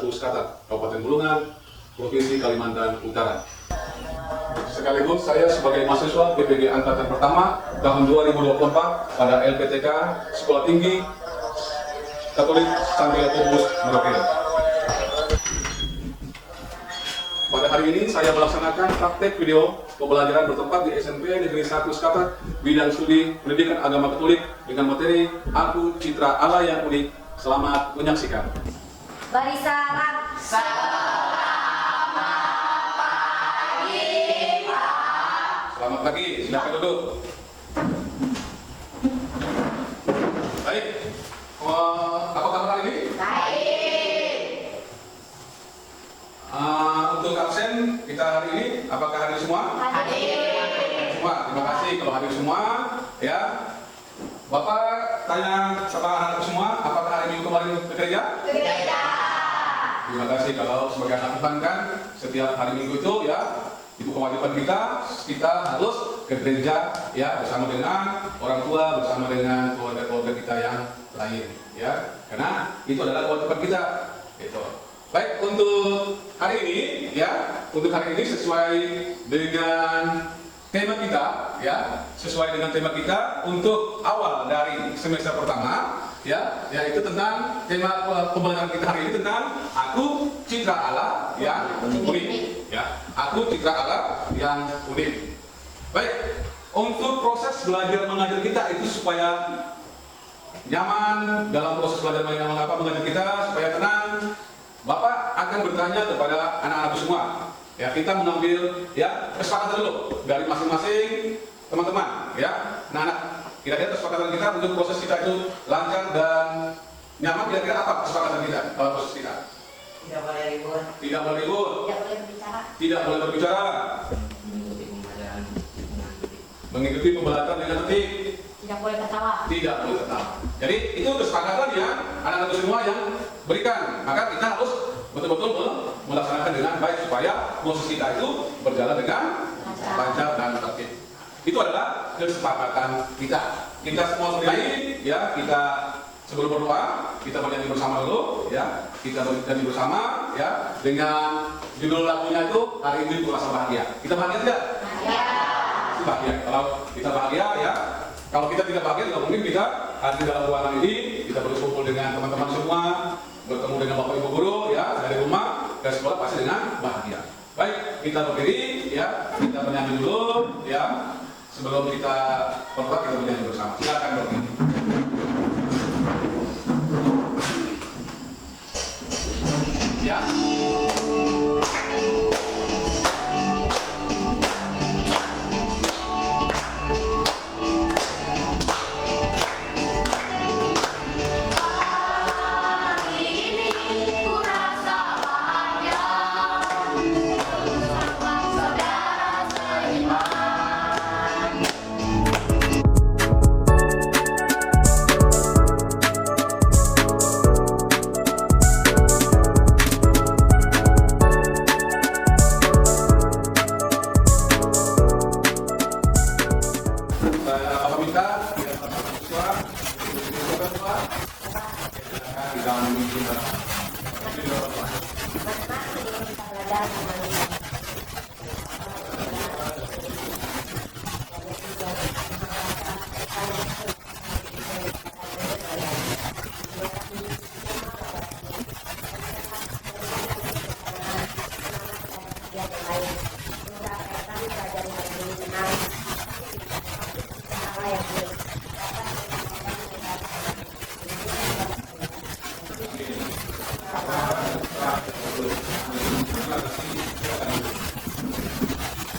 1 Sekata, Kabupaten Bulungan, Provinsi Kalimantan Utara. Sekaligus saya sebagai mahasiswa PPG Angkatan Pertama tahun 2024 pada LPTK Sekolah Tinggi Katolik Santo Yakobus Merauke. Pada hari ini saya melaksanakan praktek video pembelajaran bertempat di SMP Negeri 1 Sekata bidang studi pendidikan agama Katolik dengan materi Aku Citra Allah yang Unik. Selamat menyaksikan. Barisan. Selamat pagi, silakan duduk. Baik, apa kabar hari ini? Baik. Untuk absen kita hari ini, apakah hadir semua? Hadir. Semua, terima kasih kalau hadir semua. Ya, Bapak tanya sama anak-anak semua, apakah hari Minggu kemarin ke gereja? Ke gereja. Terima kasih kalau sebagai anak Tuhan kan setiap hari Minggu itu ya. Itu kewajiban kita harus ke gereja ya bersama dengan orang tua, bersama dengan keluarga-keluarga kita yang lain ya. Karena itu adalah kewajiban kita. Gitu. Baik, untuk hari ini ya, untuk hari ini sesuai dengan tema kita ya, sesuai dengan tema kita untuk awal dari semester pertama ya, yaitu tentang tema pembelajaran kita hari ini tentang Aku Citra Allah yang Unik ya. Aku Citra Allah yang Unik. Baik, untuk proses belajar mengajar kita itu supaya nyaman dalam proses belajar mengajar kita, supaya tenang, Bapak akan bertanya kepada anak-anak semua. Ya, kita mengambil ya kesepakatan dulu dari masing-masing teman-teman ya. Anak-anak, kira-kira kesepakatan kita untuk proses kita itu lancar dan nyaman, kira-kira apa kesepakatan kita dalam proses kita? Tidak boleh ribut. Tidak boleh ribut. Tidak boleh berbicara. Tidak boleh berbicara. Mengikuti pembelajaran dengan tertib. Tidak boleh tertawa. Tidak boleh tertawa. Jadi itu kesepakatan yang anak-anak semua yang berikan. Maka kita harus betul-betul melaksanakan dengan baik supaya proses kita itu berjalan dengan lancar dan tertib. Itu adalah kesepakatan kita. Kita semua sendiri ya, kita sebelum berdoa kita bernyanyi bersama dulu ya. Kita bernyanyi bersama ya dengan judul lagunya itu Hari Ini Ku Rasa Bahagia. Kita bahagia tidak? Bahagia. Bahagia. Kalau kita bahagia ya. Kalau kita tidak bahagia, tidak mungkin kita hadir dalam ruangan ini. Kita berkumpul dengan teman-teman semua, bertemu dengan bapak ibu guru ya dari rumah ke sekolah pasti dengan bahagia. Baik, kita berdiri ya, kita bernyanyi dulu ya. Sebelum kita berdoa kita bernyanyi bersama. Silakan berdiri. Ya.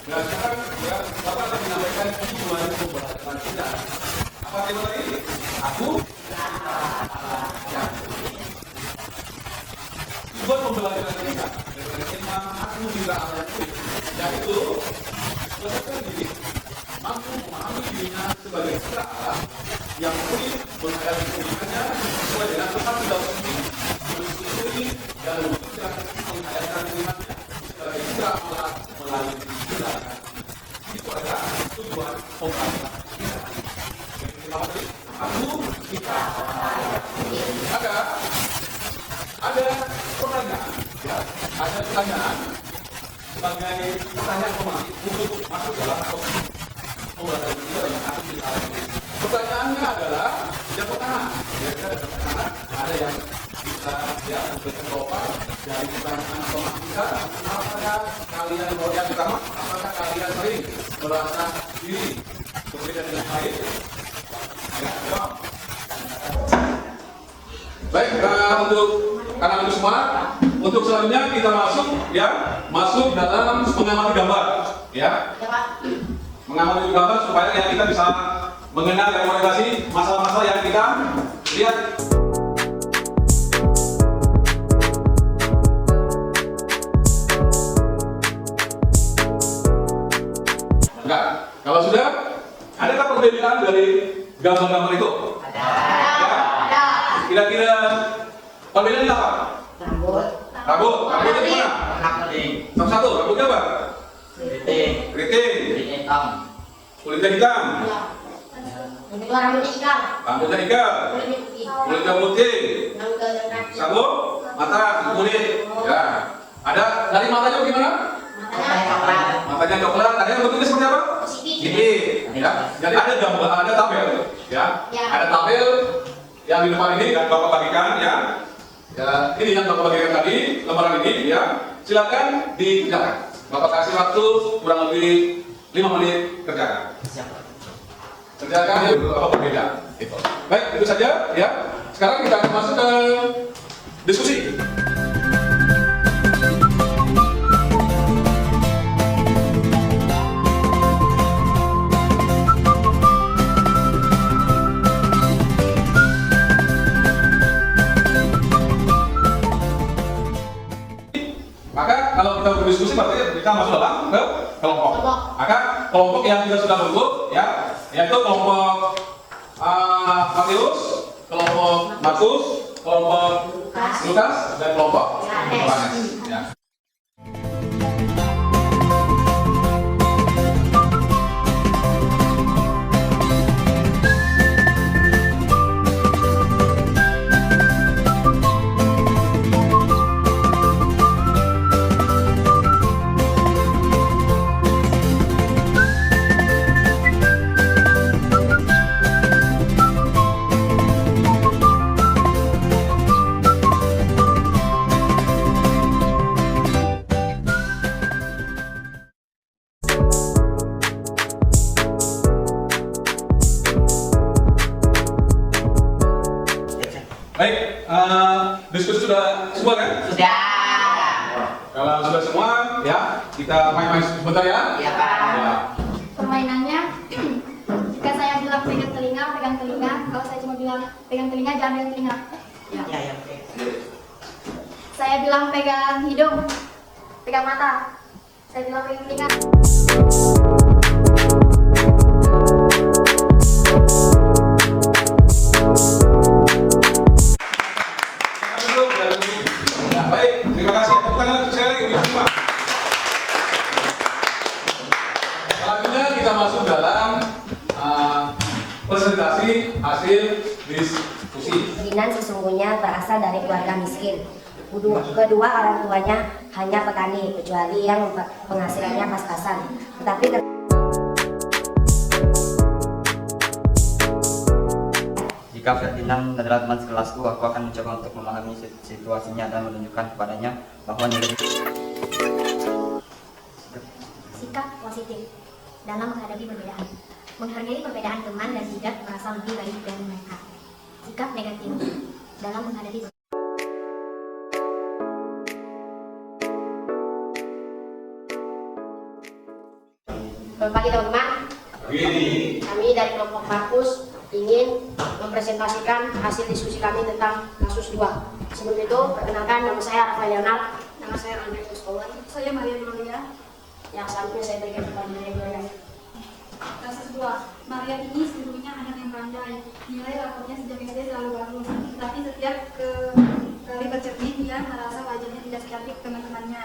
Nah sekarang ya, Bapak akan menyampaikan tujuan pembelajaran kita. Apa tema tadi? Aku tujuan pembelajaran kita dengan tema Aku Citra Allah yang Unik, yaitu belajar diri mampu memahami dirinya sebagai citra Allah yang unik, menghayati keunikannya sesuai dengan Tuhan kita sendiri, mensyukuri dan mewujudkan menghayatkan keimanannya sebagai citra Allah melalui tindakan. Itu adalah tujuan pembelajaran kita. Aku Citra Allah. Ada pertanyaan. pertanyaan sebagai pertanyaan otomatis untuk masuk dalam pembahasan kita dengan arti ini. Pertanyaannya adalah yang pertama, kira-kira ada pertanyaan, ada yang bisa ya memberikan jawaban dari pertanyaan otomatis kita. Apakah kalian yang pertama, apakah kalian sering merasa diri berbeda dengan lain? Ya, jawab. Baik, untuk anak-anak semua, untuk selanjutnya kita masuk dalam mengamati gambar, ya. Mengamati gambar supaya ya kita bisa mengenal dan mengatasi masalah-masalah yang kita lihat. Enggak, kalau sudah, adakah perbedaan dari gambar-gambar itu? Ada. Kira-kira perbedaannya apa? Rambut di mana? Satu, rambutnya apa? Keriting. Kulitnya hitam. Rambutnya ikat. Kulitnya putih. Satu, mata kulit. Ya. Ada dari matanya gimana? Matanya coklat. Ada yang bentuknya seperti apa? Sipit. Ya. Jadi ada gambar, ada tabel. Ya. Ada tabel yang di depan ini dan Bapak bagikan ya. Ya, ini yang Bapak bagikan tadi, lembaran ini ya. Silakan dikerjakan. Bapak kasih waktu kurang lebih 5 menit kerjakan. Kerjakan ya beberapa berbeda. Itu. Baik, itu saja ya. Sekarang kita akan masuk ke diskusi. Maka kalau kita berdiskusi berarti kita masuk dalam ke kelompok. Maka kelompok yang kita sudah bentuk ya, yaitu kelompok Matius, kelompok Markus, kelompok Lukas dan kelompok Yohanes. Ya. Baik, diskusi sudah semua kan? Sudah. Kalau sudah semua, ya kita main-main sebentar ya. Iya, Pak. Ya. Permainannya, jika saya bilang pegang telinga. Kalau saya cuma bilang pegang telinga, jangan pegang telinga. Ya, oke. Saya bilang pegang hidung, pegang mata. Saya bilang pegang telinga. Ya, baik, terima kasih. Tepuk tangan untuk saya lagi. Selanjutnya kita masuk dalam presentasi hasil diskusi. Dinan sesungguhnya berasal dari keluarga miskin. Kedua orang tuanya hanya petani, kecuali yang penghasilannya pas-pasan. Tetapi jika Ferdinand adalah teman sekelasku, aku akan mencoba untuk memahami situasinya dan menunjukkan kepadanya bahwa nilai Sikap positif dalam menghadapi perbedaan. Menghargai perbedaan teman dan tidak merasa lebih baik dari mereka. Sikap negatif dalam menghadapi perbedaan. Selamat pagi teman-teman. Kami dari kelompok Markus ingin mempresentasikan hasil diskusi kami tentang kasus 2. Sebelum itu, perkenalkan nama saya Rafael Leonard. Nama saya Andre Tuskowan. Saya Maria Gloria. Yang selanjutnya saya berikan kepada Maria Gloria. Kasus 2. Maria ini sebelumnya anak yang pandai. Nilai raportnya sejak SD selalu bagus. Tetapi setiap kali bercermin dia merasa wajahnya tidak secantik teman-temannya.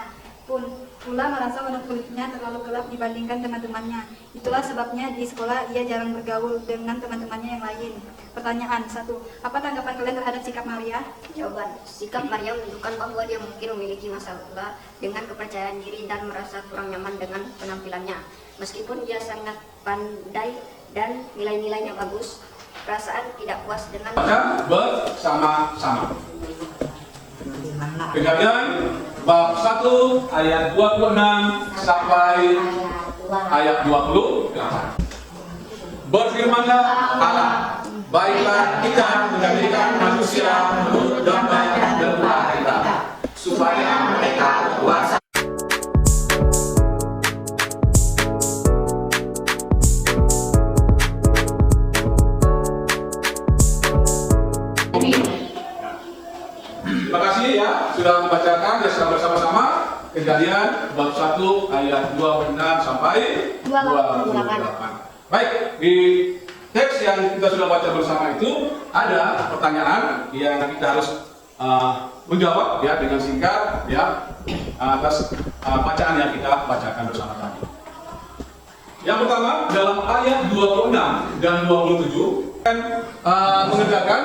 Pula merasa warna kulitnya terlalu gelap dibandingkan teman-temannya. Itulah sebabnya di sekolah ia jarang bergaul dengan teman-temannya yang lain. Pertanyaan 1. Apa tanggapan kalian terhadap sikap Maria? Jawaban, sikap Maria menunjukkan bahwa dia mungkin memiliki masalah dengan kepercayaan diri dan merasa kurang nyaman dengan penampilannya. Meskipun dia sangat pandai dan nilai-nilainya bagus, perasaan tidak puas dengan Baca bersama-sama. Kejadian bab 1 ayat 26 sampai ayat 28. Berfirmanlah Allah, baiklah kita menjadikan manusia menurut gambar dan rupa kita, supaya mereka berkuasa. Terima kasih ya sudah membacakan ya secara bersama-sama Kejadian bab 1 ayat 26 sampai 28. Baik, di teks yang kita sudah baca bersama itu ada pertanyaan yang kita harus menjawab ya dengan singkat ya atas bacaan yang kita bacakan bersama tadi. Yang pertama dalam ayat 26 dan 27 kan mengerjakan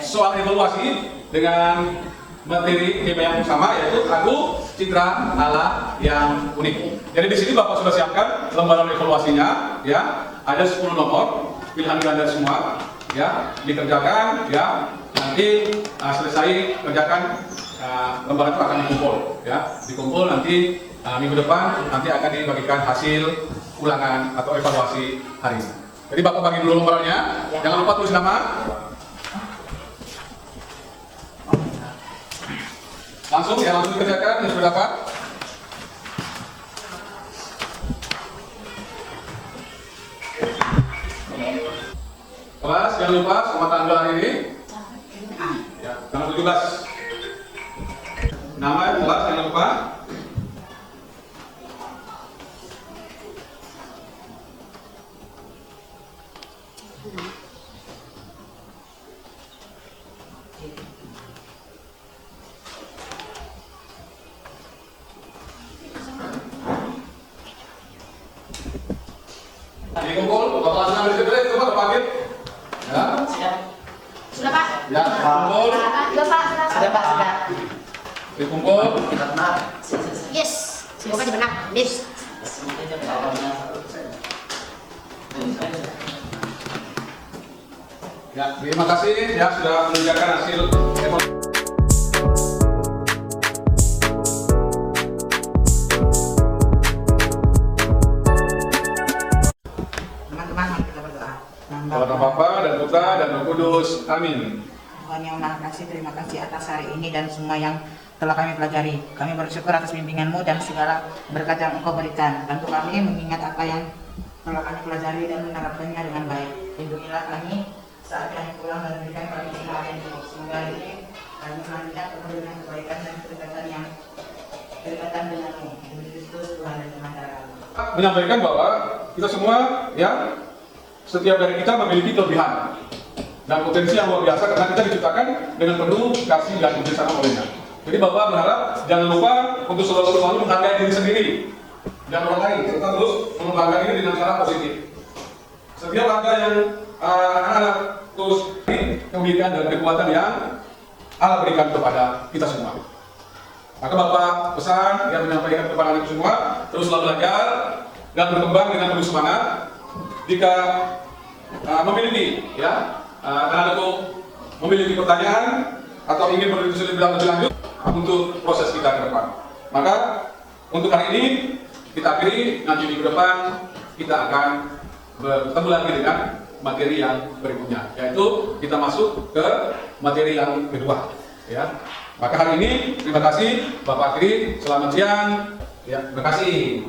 soal evaluasi dengan materi tema yang sama yaitu lagu Citra Allah yang unik. Jadi di sini Bapak sudah siapkan lembaran evaluasinya ya. Ada 10 nomor pilihan ganda semua ya, dikerjakan ya. Nanti selesai kerjakan lembaran itu akan dikumpul ya. Dikumpul nanti minggu depan nanti akan dibagikan hasil ulangan atau evaluasi hari ini. Jadi Bapak bagi dulu lembarannya. Jangan lupa tulis nama. Langsung dikerjakan yang sudah dapat. Kelas jangan lupa sama tanggal hari ini. Ya, tanggal 17. Nama kelas jangan lupa. Dikumpul, Bapak langsung ambil kedua, coba dipanggil. Ya. Sudah Pak? Ya, kumpul. Sudah Pak? Sudah Pak, sudah. Dikumpul. Yes. Semoga benar. Yes. Ya, terima kasih ya sudah menunjukkan hasil evaluasi. Teman-teman, mari kita berdoa. Kepada Bapa dan Putra dan Roh Kudus. Amin. Tuhan yang Maha Kasih, terima kasih atas hari ini dan semua yang telah kami pelajari. Kami bersyukur atas bimbingan-Mu dan segala berkat yang Engkau berikan. Bantu kami mengingat apa yang telah kami pelajari dan menerapkannya dengan baik. Lindungilah kami saat kami pulang dan berikan kami iman yang hidup. Semoga ini kami melanjutkan penuh dengan kebaikan dan kedekatan dengan-Mu. Demi Kristus Tuhan dan Pengacara kami. Menyampaikan bahwa kita semua ya setiap dari kita memiliki kelebihan dan potensi yang luar biasa karena kita diciptakan dengan penuh kasih dan kebijaksanaan olehnya. Jadi Bapak berharap jangan lupa untuk selalu menghargai diri sendiri dan orang lain serta terus mengembangkan diri dengan cara positif. Setiap warga yang anak-anak terus kebaikan dan kekuatan yang Allah berikan kepada kita semua. Maka Bapak pesan yang menyampaikan kepada anak semua teruslah belajar dan berkembang dengan penuh semangat. Jika memiliki ya anak-anakku memiliki pertanyaan atau ingin berdiskusi lebih lanjut untuk proses kita ke depan, maka untuk hari ini kita akhiri. Nanti minggu depan kita akan bertemu lagi dengan materi yang berikutnya, yaitu kita masuk ke materi yang kedua ya. Maka hari ini terima kasih Bapak akhiri. Selamat siang ya, terima kasih.